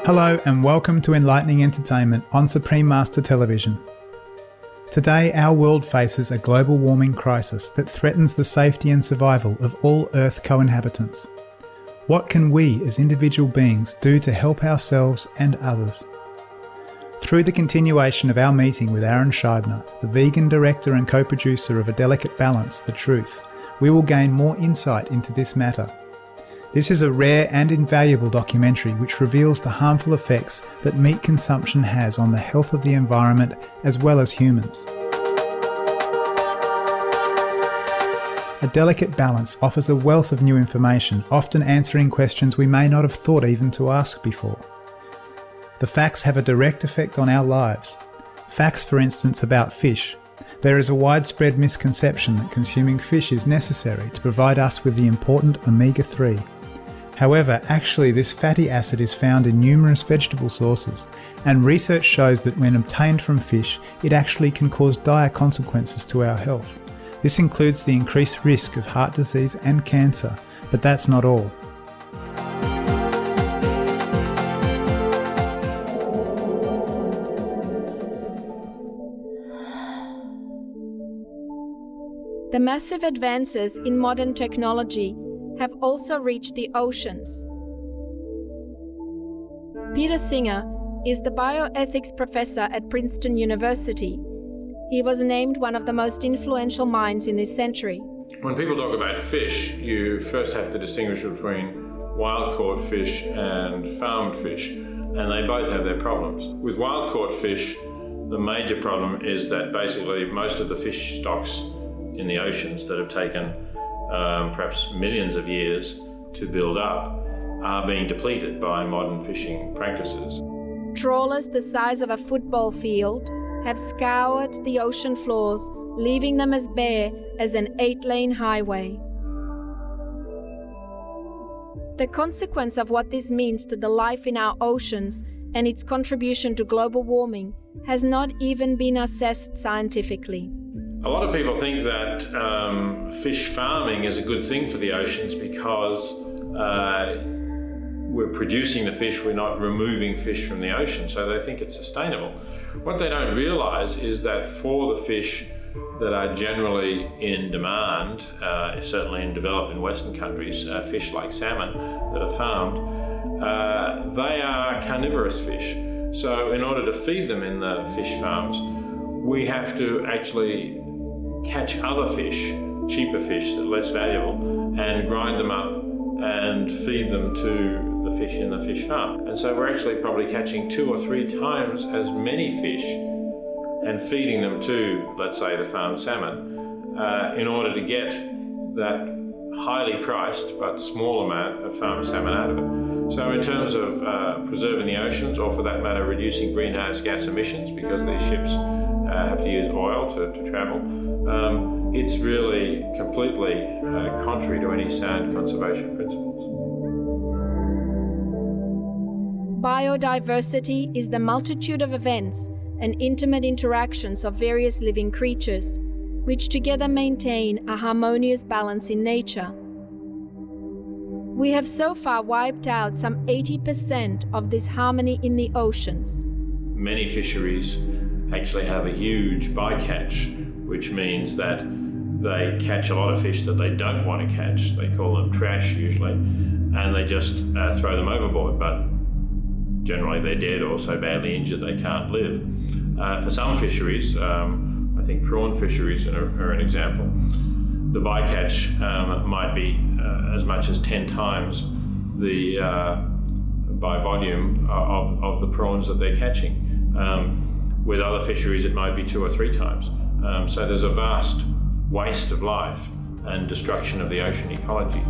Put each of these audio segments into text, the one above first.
Hello and welcome to Enlightening Entertainment on Supreme Master Television. Today our world faces a global warming crisis that threatens the safety and survival of all Earth co-inhabitants. What can we as individual beings do to help ourselves and others? Through the continuation of our meeting with Aaron Scheibner, the vegan director and co-producer of A Delicate Balance, The Truth, we will gain more insight into this matter. This is a rare and invaluable documentary which reveals the harmful effects that meat consumption has on the health of the environment as well as humans. A Delicate Balance offers a wealth of new information, often answering questions we may not have thought even to ask before. The facts have a direct effect on our lives. Facts, for instance, about fish. There is a widespread misconception that consuming fish is necessary to provide us with the important omega-3. However, actually this fatty acid is found in numerous vegetable sources, and research shows that when obtained from fish, it actually can cause dire consequences to our health. This includes the increased risk of heart disease and cancer, but that's not all. The massive advances in modern technology have also reached the oceans. Peter Singer is the bioethics professor at Princeton University. He was named one of the most influential minds in this century. When people talk about fish, you first have to distinguish between wild-caught fish and farmed fish, and they both have their problems. With wild-caught fish, the major problem is that basically most of the fish stocks in the oceans that have taken perhaps millions of years to build up are being depleted by modern fishing practices. Trawlers the size of a football field have scoured the ocean floors, leaving them as bare as an 8-lane highway. The consequence of what this means to the life in our oceans and its contribution to global warming has not even been assessed scientifically. A lot of people think that fish farming is a good thing for the oceans because we're producing the fish, we're not removing fish from the ocean, so they think it's sustainable. What they don't realise is that for the fish that are generally in demand, certainly in developed and Western countries, fish like salmon that are farmed, they are carnivorous fish. So in order to feed them in the fish farms, we have to actually catch other fish, cheaper fish that are less valuable, and grind them up and feed them to the fish in the fish farm. And so we're actually probably catching 2 or 3 times as many fish and feeding them to, let's say, the farmed salmon, in order to get that highly priced but small amount of farmed salmon out of it. So in terms of preserving the oceans, or for that matter reducing greenhouse gas emissions, because these ships have to use oil to travel, it's really completely contrary to any sound conservation principles. Biodiversity is the multitude of events and intimate interactions of various living creatures, which together maintain a harmonious balance in nature. We have so far wiped out some 80% of this harmony in the oceans. Many fisheries actually have a huge bycatch, which means that they catch a lot of fish that they don't want to catch. They call them trash usually, and they just throw them overboard, but generally they're dead or so badly injured they can't live. For some fisheries, I think prawn fisheries are an example, the bycatch might be as much as 10 times the by volume of the prawns that they're catching. With other fisheries it might be 2 or 3 times. So there's a vast waste of life and destruction of the ocean ecology.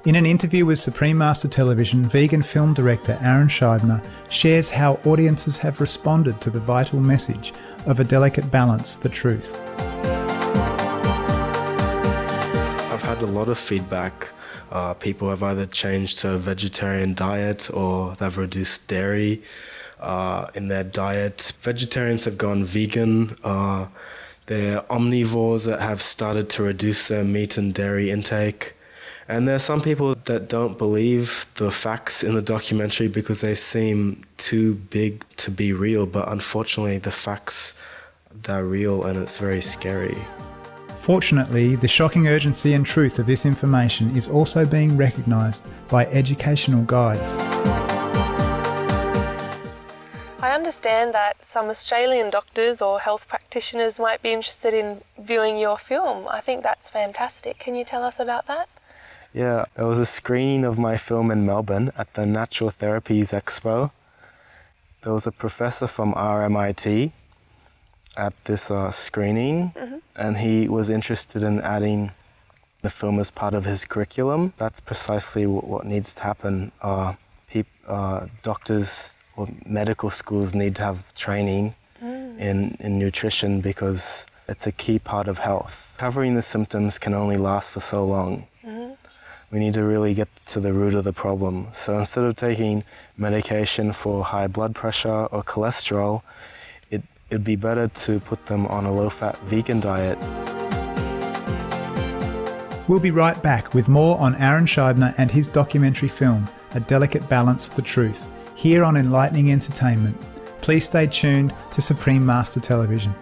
In an interview with Supreme Master Television, vegan film director Aaron Scheibner shares how audiences have responded to the vital message of A Delicate Balance, The Truth. I've had a lot of feedback. People have either changed to a vegetarian diet or they've reduced dairy in their diet. Vegetarians have gone vegan. They're omnivores that have started to reduce their meat and dairy intake. And there are some people that don't believe the facts in the documentary because they seem too big to be real, but unfortunately the facts, they're real and it's very scary. Fortunately, the shocking urgency and truth of this information is also being recognised by educational guides. I understand that some Australian doctors or health practitioners might be interested in viewing your film. I think that's fantastic. Can you tell us about that? Yeah, there was a screening of my film in Melbourne at the Natural Therapies Expo. There was a professor from RMIT at this screening, and he was interested in adding the film as part of his curriculum. That's precisely what needs to happen. Doctors or medical schools need to have training in nutrition because it's a key part of health. Covering the symptoms can only last for so long. We need to really get to the root of the problem. So instead of taking medication for high blood pressure or cholesterol, it'd be better to put them on a low-fat vegan diet. We'll be right back with more on Aaron Scheibner and his documentary film, A Delicate Balance, The Truth, here on Enlightening Entertainment. Please stay tuned to Supreme Master Television.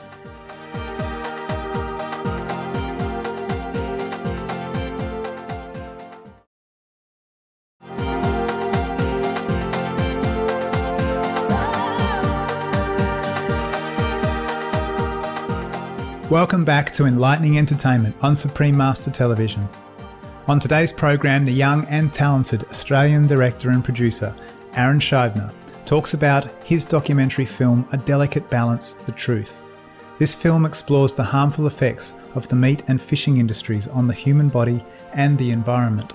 Welcome back to Enlightening Entertainment on Supreme Master Television. On today's program, the young and talented Australian director and producer, Aaron Scheibner, talks about his documentary film, A Delicate Balance, The Truth. This film explores the harmful effects of the meat and fishing industries on the human body and the environment.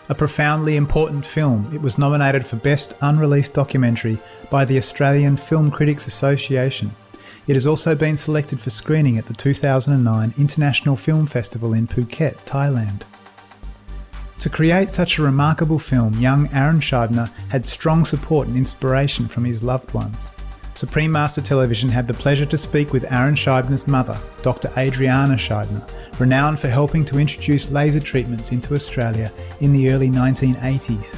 A profoundly important film, it was nominated for Best Unreleased Documentary by the Australian Film Critics Association. It has also been selected for screening at the 2009 International Film Festival in Phuket, Thailand. To create such a remarkable film, young Aaron Scheibner had strong support and inspiration from his loved ones. Supreme Master Television had the pleasure to speak with Aaron Scheibner's mother, Dr. Adriana Scheibner, renowned for helping to introduce laser treatments into Australia in the early 1980s.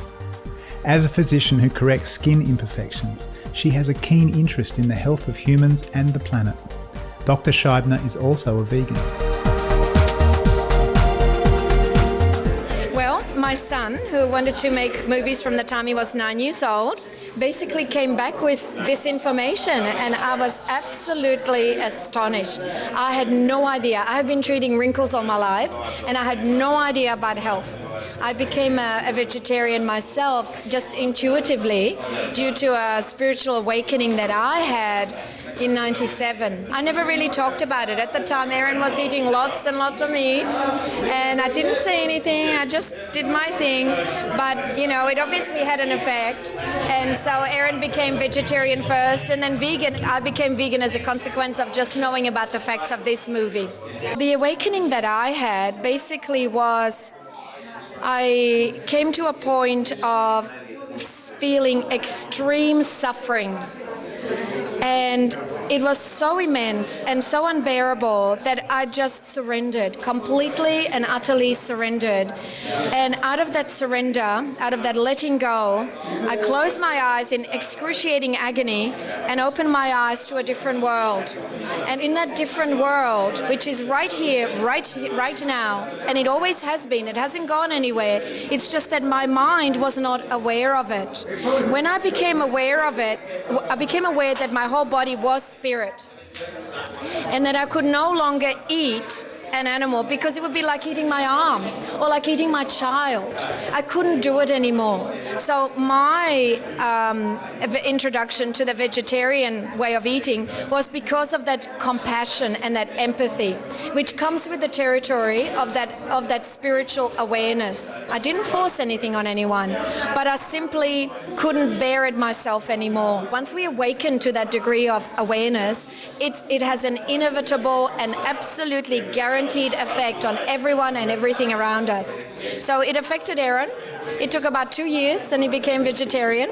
As a physician who corrects skin imperfections, she has a keen interest in the health of humans and the planet. Dr. Scheibner is also a vegan. Well, my son, who wanted to make movies from the time he was 9 years old, basically came back with this information, and I was absolutely astonished. I had no idea. I have been treating wrinkles all my life, and I had no idea about health. I became a vegetarian myself just intuitively due to a spiritual awakening that I had in '97. I never really talked about it. At the time, Aaron was eating lots and lots of meat, and I didn't say anything. I just did my thing, but it obviously had an effect. And so Aaron became vegetarian first, and then vegan. I became vegan as a consequence of just knowing about the facts of this movie. The awakening that I had basically was I came to a point of feeling extreme suffering. And it was so immense and so unbearable that I just surrendered, completely and utterly surrendered. And out of that surrender, out of that letting go, I closed my eyes in excruciating agony and opened my eyes to a different world. And in that different world, which is right here, right now, and it always has been, it hasn't gone anywhere, it's just that my mind was not aware of it. When I became aware of it, I became aware that my whole body was spirit, and that I could no longer eat an animal because it would be like eating my arm or like eating my child. I couldn't do it anymore. So my introduction to the vegetarian way of eating was because of that compassion and that empathy, which comes with the territory of that spiritual awareness. I didn't force anything on anyone, but I simply couldn't bear it myself anymore. Once we awaken to that degree of awareness, it has an inevitable and absolutely guaranteed effect on everyone and everything around us. So it affected Aaron. It took about 2 years and he became vegetarian.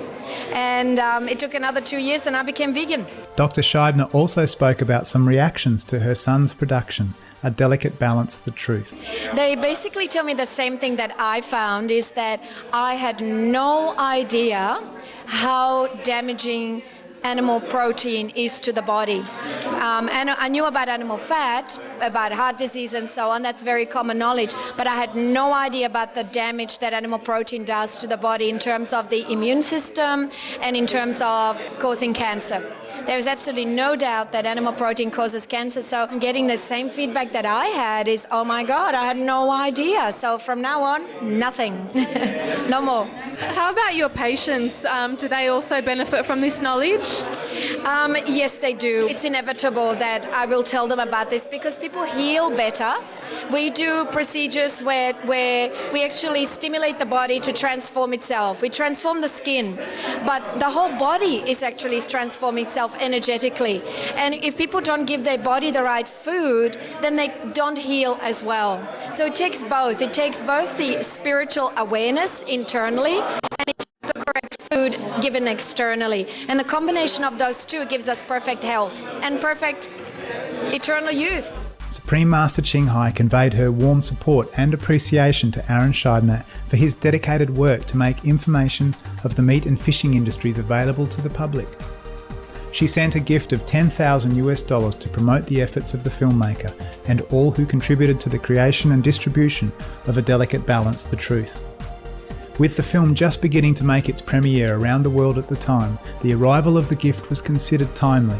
And it took another 2 years and I became vegan. Dr. Scheibner also spoke about some reactions to her son's production, A Delicate Balance, The Truth. They basically tell me the same thing that I found, is that I had no idea how damaging animal protein is to the body. And I knew about animal fat, about heart disease and so on. That's very common knowledge. But I had no idea about the damage that animal protein does to the body in terms of the immune system and in terms of causing cancer. There is absolutely no doubt that animal protein causes cancer. So getting the same feedback that I had is, oh my God, I had no idea. So from now on, nothing. No more. How about your patients? Do they also benefit from this knowledge? Yes, they do. It's inevitable that I will tell them about this because people heal better. We do procedures where we actually stimulate the body to transform itself. We transform the skin, but the whole body is actually transforming itself energetically. And if people don't give their body the right food, then they don't heal as well. So it takes both. It takes both the spiritual awareness internally and it takes the correct food given externally. And the combination of those two gives us perfect health and perfect eternal youth. Supreme Master Ching Hai conveyed her warm support and appreciation to Aaron Scheibner for his dedicated work to make information of the meat and fishing industries available to the public. She sent a gift of $10,000 to promote the efforts of the filmmaker and all who contributed to the creation and distribution of A Delicate Balance, The Truth. With the film just beginning to make its premiere around the world at the time, the arrival of the gift was considered timely.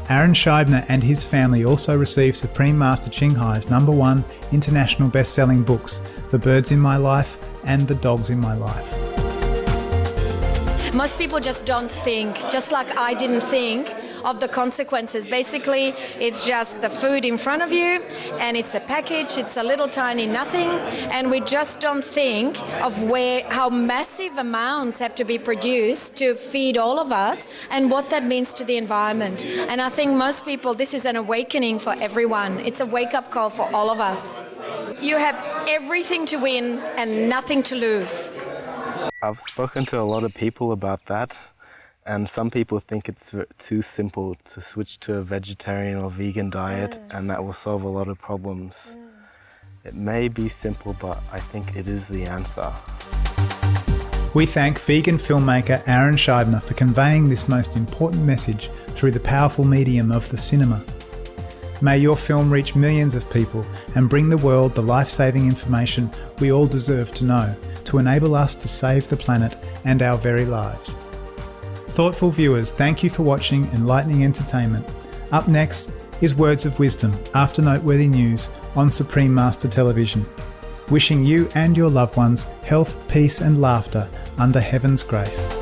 Aaron Scheibner and his family also received Supreme Master Ching Hai's #1 international best-selling books, The Birds in My Life and The Dogs in My Life. Most people just don't think, just like I didn't think, of the consequences. Basically, it's just the food in front of you and it's a package, it's a little tiny nothing, and we just don't think of how massive amounts have to be produced to feed all of us and what that means to the environment. And I think most people, this is an awakening for everyone. It's a wake-up call for all of us. You have everything to win and nothing to lose. I've spoken to a lot of people about that, and some people think it's too simple to switch to a vegetarian or vegan diet and that will solve a lot of problems. It may be simple, but I think it is the answer. We thank vegan filmmaker Aaron Scheibner for conveying this most important message through the powerful medium of the cinema. May your film reach millions of people and bring the world the life-saving information we all deserve to know, to enable us to save the planet and our very lives. Thoughtful viewers, thank you for watching Enlightening Entertainment. Up next is Words of Wisdom after noteworthy news on Supreme Master Television. Wishing you and your loved ones health, peace and laughter under heaven's grace.